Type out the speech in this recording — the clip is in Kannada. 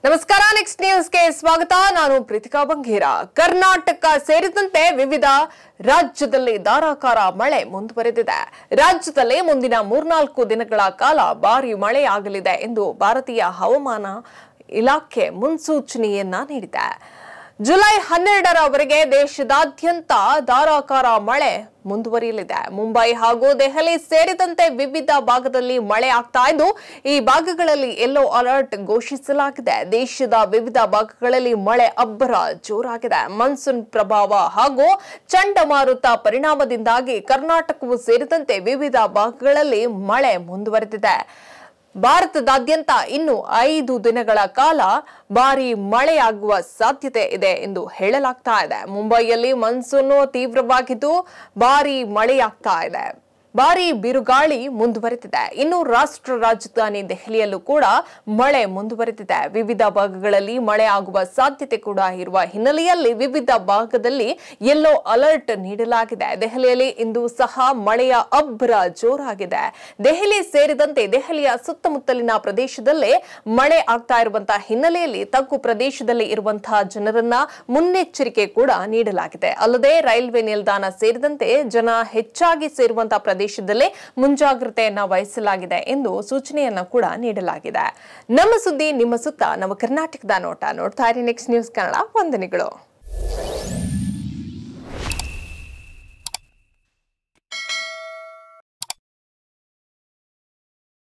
ನಮಸ್ಕಾರ, ನೆಕ್ಸ್ಟ್ ನ್ಯೂಸ್ಗೆ ಸ್ವಾಗತ. ನಾನು ಪ್ರೀತಿಕಾ ಬಂಗೇರ. ಕರ್ನಾಟಕ ಸೇರಿದಂತೆ ವಿವಿಧ ರಾಜ್ಯದಲ್ಲಿ ಧಾರಾಕಾರ ಮಳೆ ಮುಂದುವರೆದಿದೆ. ರಾಜ್ಯದಲ್ಲಿ ಮುಂದಿನ 3-4 ದಿನಗಳ ಕಾಲ ಭಾರೀ ಮಳೆಯಾಗಲಿದೆ ಎಂದು ಭಾರತೀಯ ಹವಾಮಾನ ಇಲಾಖೆ ಮುನ್ಸೂಚನೆಯನ್ನ ನೀಡಿದೆ. ಜುಲೈ 12ರವರೆಗೆ ದೇಶದಾದ್ಯಂತ ಧಾರಾಕಾರ ಮಳೆ ಮುಂದುವರಿಯಲಿದೆ. ಮುಂಬೈ ಹಾಗೂ ದೆಹಲಿ ಸೇರಿದಂತೆ ವಿವಿಧ ಭಾಗದಲ್ಲಿ ಮಳೆ ಆಗ್ತಾ ಇದ್ದು, ಈ ಭಾಗಗಳಲ್ಲಿ ಯೆಲ್ಲೋ ಅಲರ್ಟ್ ಘೋಷಿಸಲಾಗಿದೆ. ದೇಶದ ವಿವಿಧ ಭಾಗಗಳಲ್ಲಿ ಮಳೆ ಅಬ್ಬರ ಜೋರಾಗಿದೆ. ಮಾನ್ಸೂನ್ ಪ್ರಭಾವ ಹಾಗೂ ಚಂಡಮಾರುತ ಪರಿಣಾಮದಿಂದಾಗಿ ಕರ್ನಾಟಕವು ಸೇರಿದಂತೆ ವಿವಿಧ ಭಾಗಗಳಲ್ಲಿ ಮಳೆ ಮುಂದುವರೆದಿದೆ. ಭಾರತದಾದ್ಯಂತ ಇನ್ನು 5 ದಿನಗಳ ಕಾಲ ಭಾರೀ ಮಳೆಯಾಗುವ ಸಾಧ್ಯತೆ ಇದೆ ಎಂದು ಹೇಳಲಾಗ್ತಾ ಇದೆ. ಮುಂಬೈಯಲ್ಲಿ ಮಾನ್ಸೂನ್ ತೀವ್ರವಾಗಿದ್ದು ಭಾರೀ ಮಳೆಯಾಗ್ತಾ ಇದೆ. ಭಾರೀ ಬಿರುಗಾಳಿ ಮುಂದುವರೆದಿದೆ. ಇನ್ನು ರಾಷ್ಟ್ರ ರಾಜಧಾನಿ ದೆಹಲಿಯಲ್ಲೂ ಕೂಡ ಮಳೆ ಮುಂದುವರೆದಿದೆ. ವಿವಿಧ ಭಾಗಗಳಲ್ಲಿ ಮಳೆ ಆಗುವ ಸಾಧ್ಯತೆ ಕೂಡ ಇರುವ ಹಿನ್ನೆಲೆಯಲ್ಲಿ ವಿವಿಧ ಭಾಗದಲ್ಲಿ ಯೆಲ್ಲೋ ಅಲರ್ಟ್ ನೀಡಲಾಗಿದೆ. ದೆಹಲಿಯಲ್ಲಿ ಇಂದು ಸಹ ಮಳೆಯ ಅಬ್ಬರ ಜೋರಾಗಿದೆ. ದೆಹಲಿ ಸೇರಿದಂತೆ ದೆಹಲಿಯ ಸುತ್ತಮುತ್ತಲಿನ ಪ್ರದೇಶದಲ್ಲೇ ಮಳೆ ಆಗ್ತಾ ಇರುವಂತಹ ಹಿನ್ನೆಲೆಯಲ್ಲಿ ತಗ್ಗು ಪ್ರದೇಶದಲ್ಲಿ ಇರುವಂತಹ ಜನರನ್ನ ಮುನ್ನೆಚ್ಚರಿಕೆ ಕೂಡ ನೀಡಲಾಗಿದೆ. ಅಲ್ಲದೆ ರೈಲ್ವೆ ನಿಲ್ದಾಣ ಸೇರಿದಂತೆ ಜನ ಹೆಚ್ಚಾಗಿ ಸೇರುವಂತಹ ಪ್ರದೇಶದಲ್ಲೇ ಮುಂಜಾಗ್ರತೆಯನ್ನ ವಹಿಸಲಾಗಿದೆ ಎಂದು ಸೂಚನೆಯನ್ನ ಕೂಡ ನೀಡಲಾಗಿದೆ. ನಮ್ಮ ಸುದ್ದಿ ನಿಮ್ಮ ಸುತ್ತ, ನಮ್ಮ ಕರ್ನಾಟಕದ ನೋಟ. ನೋಡ್ತಾ ಇರಿ ನೆಕ್ಸ್ಟ್ ನ್ಯೂಸ್ ಕನ್ನಡ. ವಂದನೆಗಳು.